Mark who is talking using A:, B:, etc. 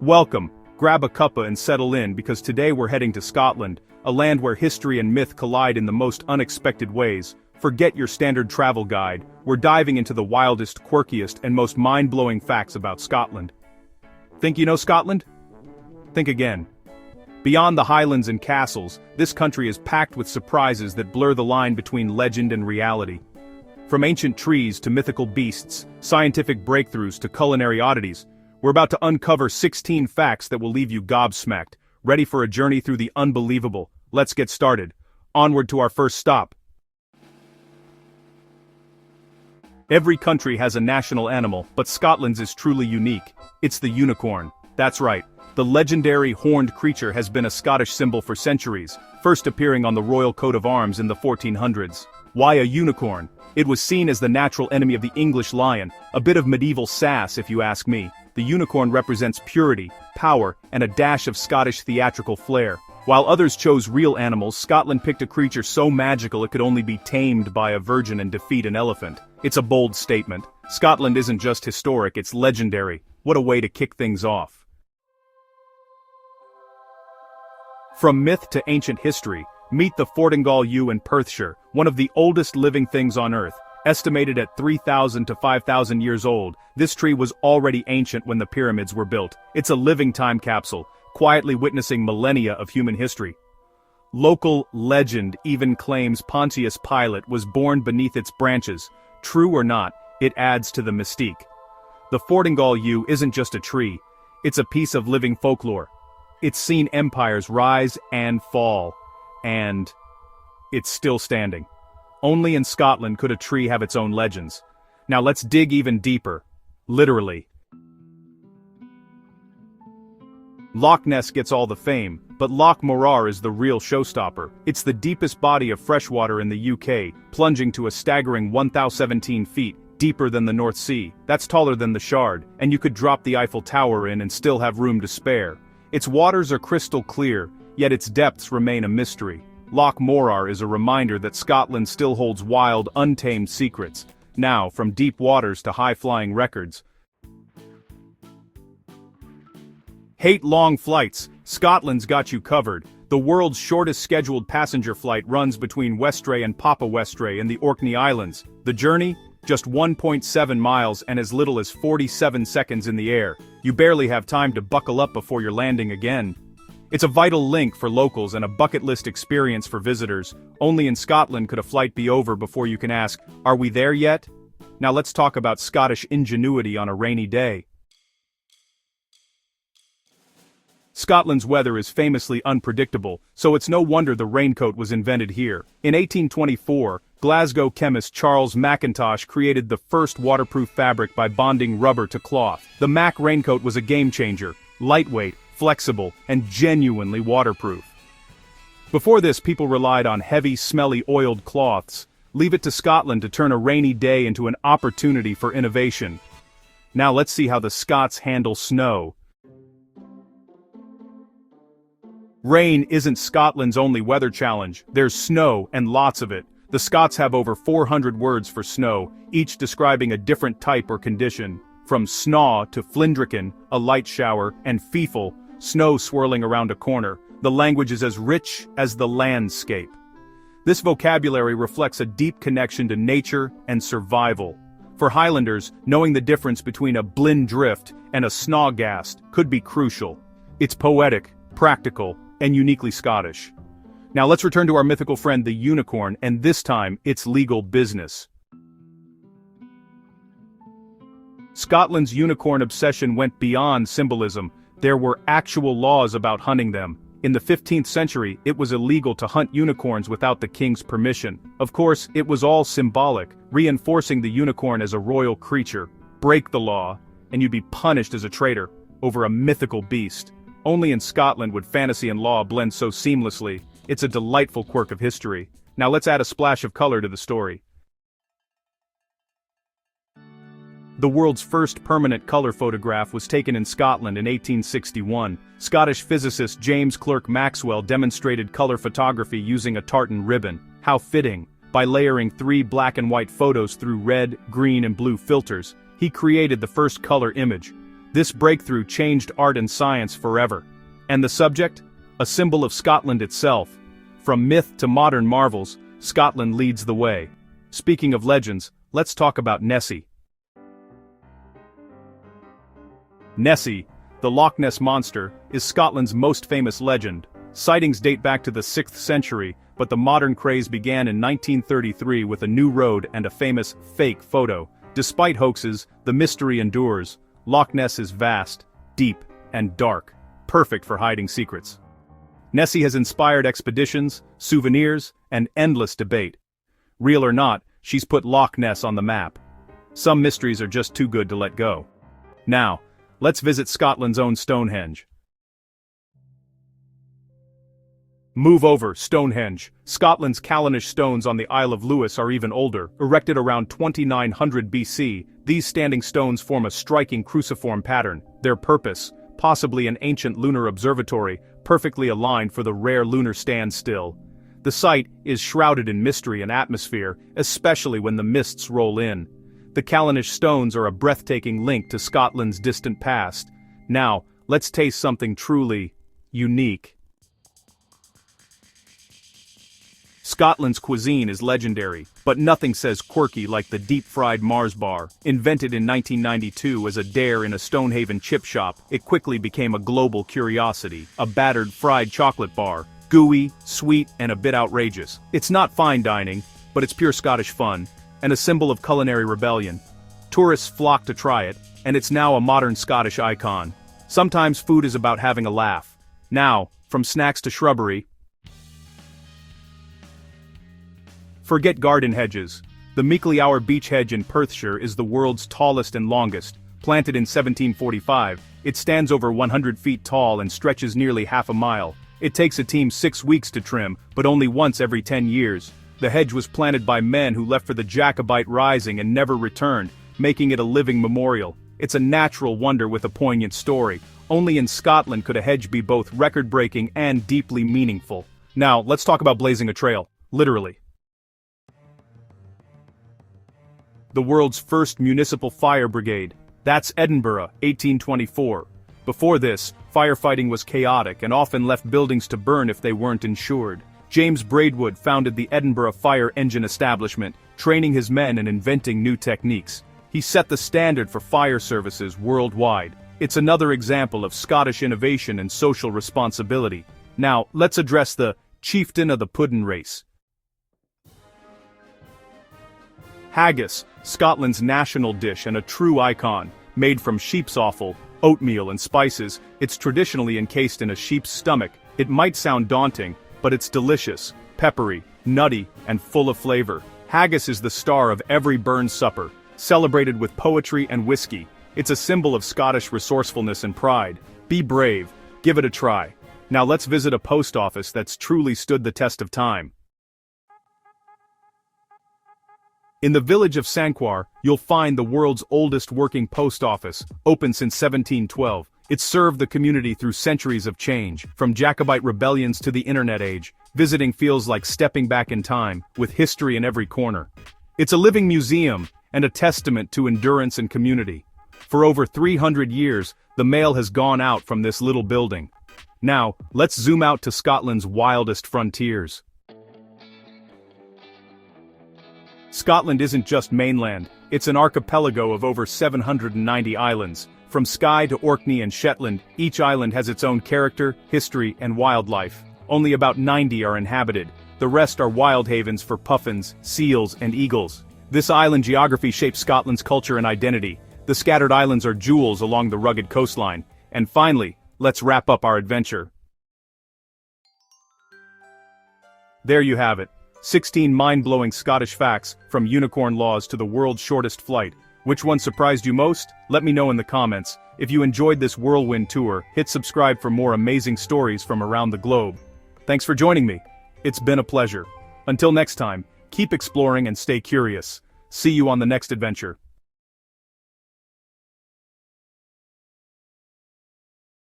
A: Welcome, grab a cuppa and settle in because today we're heading to Scotland, a land where history and myth collide in the most unexpected ways. Forget your standard travel guide, we're diving into the wildest, quirkiest, and most mind-blowing facts about Scotland. Think you know Scotland? Think again. Beyond the highlands and castles, this country is packed with surprises that blur the line between legend and reality. From ancient trees to mythical beasts, scientific breakthroughs to culinary oddities, we're about to uncover 16 facts that will leave you gobsmacked. Ready for a journey through the unbelievable? Let's get started. Onward to our first stop. Every country has a national animal, but Scotland's is truly unique. It's the unicorn. That's right. The legendary horned creature has been a Scottish symbol for centuries, first appearing on the royal coat of arms in the 1400s. Why a unicorn? It was seen as the natural enemy of the English lion, a bit of medieval sass if you ask me. The unicorn represents purity, power, and a dash of Scottish theatrical flair. While others chose real animals, Scotland picked a creature so magical it could only be tamed by a virgin and defeat an elephant. It's a bold statement. Scotland isn't just historic, it's legendary. What a way to kick things off. From myth to ancient history, meet the Fortingall yew in Perthshire, one of the oldest living things on Earth. Estimated at 3,000 to 5,000 years old, this tree was already ancient when the pyramids were built. It's a living time capsule, quietly witnessing millennia of human history. Local legend even claims Pontius Pilate was born beneath its branches. True or not, it adds to the mystique. The Fortingall yew isn't just a tree, it's a piece of living folklore. It's seen empires rise and fall, and it's still standing. Only in Scotland could a tree have its own legends. Now let's dig even deeper. Literally. Loch Ness gets all the fame, but Loch Morar is the real showstopper. It's the deepest body of freshwater in the UK, plunging to a staggering 1,017 feet, deeper than the North Sea. That's taller than the Shard, and you could drop the Eiffel Tower in and still have room to spare. Its waters are crystal clear, yet its depths remain a mystery. Loch Morar is a reminder that Scotland still holds wild, untamed secrets. Now, from deep waters to high-flying records. Hate long flights? Scotland's got you covered. The world's shortest scheduled passenger flight runs between Westray and Papa Westray in the Orkney Islands. The journey? Just 1.7 miles and as little as 47 seconds in the air. You barely have time to buckle up before you're landing again. It's a vital link for locals and a bucket list experience for visitors. Only in Scotland could a flight be over before you can ask, are we there yet? Now let's talk about Scottish ingenuity on a rainy day. Scotland's weather is famously unpredictable, so it's no wonder the raincoat was invented here. In 1824, Glasgow chemist Charles Mackintosh created the first waterproof fabric by bonding rubber to cloth. The Mac raincoat was a game-changer, lightweight, flexible, and genuinely waterproof. Before this, people relied on heavy, smelly oiled cloths. Leave it to Scotland to turn a rainy day into an opportunity for innovation. Now let's see how the Scots handle snow. Rain isn't Scotland's only weather challenge. There's snow, and lots of it. The Scots have over 400 words for snow, each describing a different type or condition. From snaw to flindrican, a light shower, and feefle, snow swirling around a corner. The language is as rich as the landscape. This vocabulary reflects a deep connection to nature and survival. For Highlanders, knowing the difference between a blindrift and a snawgast could be crucial. It's poetic, practical, and uniquely Scottish. Now let's return to our mythical friend the unicorn, and this time it's legal business. Scotland's unicorn obsession went beyond symbolism. There were actual laws about hunting them. In the 15th century, it was illegal to hunt unicorns without the king's permission. Of course, it was all symbolic, reinforcing the unicorn as a royal creature. Break the law, and you'd be punished as a traitor over a mythical beast. Only in Scotland would fantasy and law blend so seamlessly. It's a delightful quirk of history. Now let's add a splash of color to the story. The world's first permanent color photograph was taken in Scotland in 1861. Scottish physicist James Clerk Maxwell demonstrated color photography using a tartan ribbon. How fitting! By layering 3 black and white photos through red, green, and blue filters, he created the first color image. This breakthrough changed art and science forever. And the subject? A symbol of Scotland itself. From myth to modern marvels, Scotland leads the way. Speaking of legends, let's talk about Nessie. Nessie, the Loch Ness monster, is Scotland's most famous legend. Sightings date back to the 6th century, but the modern craze began in 1933 with a new road and a famous fake photo. Despite hoaxes, the mystery endures. Loch Ness is vast, deep, and dark, perfect for hiding secrets. Nessie has inspired expeditions, souvenirs, and endless debate. Real or not, she's put Loch Ness on the map. Some mysteries are just too good to let go. Now, let's visit Scotland's own Stonehenge. Move over, Stonehenge. Scotland's Callanish stones on the Isle of Lewis are even older. Erected around 2900 BC, these standing stones form a striking cruciform pattern. Their purpose, possibly an ancient lunar observatory, perfectly aligned for the rare lunar standstill. The site is shrouded in mystery and atmosphere, especially when the mists roll in. The Callanish stones are a breathtaking link to Scotland's distant past. Now, let's taste something truly unique. Scotland's cuisine is legendary, but nothing says quirky like the deep-fried Mars bar. Invented in 1992 as a dare in a Stonehaven chip shop, it quickly became a global curiosity. A battered fried chocolate bar, gooey, sweet, and a bit outrageous. It's not fine dining, but it's pure Scottish fun, and a symbol of culinary rebellion. Tourists flock to try it, and it's now a modern Scottish icon. Sometimes food is about having a laugh. Now, from snacks to shrubbery, forget garden hedges. The Meekly-Our beech hedge in Perthshire is the world's tallest and longest. Planted in 1745, it stands over 100 feet tall and stretches nearly half a mile. It takes a team 6 weeks to trim, but only once every 10 years. The hedge was planted by men who left for the Jacobite Rising and never returned, making it a living memorial. It's a natural wonder with a poignant story. Only in Scotland could a hedge be both record-breaking and deeply meaningful. Now, let's talk about blazing a trail. Literally. The world's first municipal fire brigade. That's Edinburgh, 1824. Before this, firefighting was chaotic and often left buildings to burn if they weren't insured. James Braidwood founded the Edinburgh Fire Engine Establishment, training his men and inventing new techniques. He set the standard for fire services worldwide. It's another example of Scottish innovation and social responsibility. Now, let's address the chieftain of the puddin' race. Haggis, Scotland's national dish and a true icon. Made from sheep's offal, oatmeal and spices, it's traditionally encased in a sheep's stomach. It might sound daunting, but it's delicious, peppery, nutty, and full of flavor. Haggis is the star of every Burns supper, celebrated with poetry and whiskey. It's a symbol of Scottish resourcefulness and pride. Be brave, give it a try. Now let's visit a post office that's truly stood the test of time. In the village of Sanquhar, you'll find the world's oldest working post office, open since 1712. It's served the community through centuries of change, from Jacobite rebellions to the internet age. Visiting feels like stepping back in time, with history in every corner. It's a living museum, and a testament to endurance and community. For over 300 years, the mail has gone out from this little building. Now, let's zoom out to Scotland's wildest frontiers. Scotland isn't just mainland, it's an archipelago of over 790 islands. From Skye to Orkney and Shetland, each island has its own character, history, and wildlife. Only about 90 are inhabited. The rest are wild havens for puffins, seals, and eagles. This island geography shapes Scotland's culture and identity. The scattered islands are jewels along the rugged coastline. And finally, let's wrap up our adventure. There you have it. 16 mind-blowing Scottish facts, from unicorn laws to the world's shortest flight. Which one surprised you most? Let me know in the comments. If you enjoyed this whirlwind tour, hit subscribe for more amazing stories from around the globe. Thanks for joining me. It's been a pleasure. Until next time, keep exploring and stay curious. See you on the next adventure.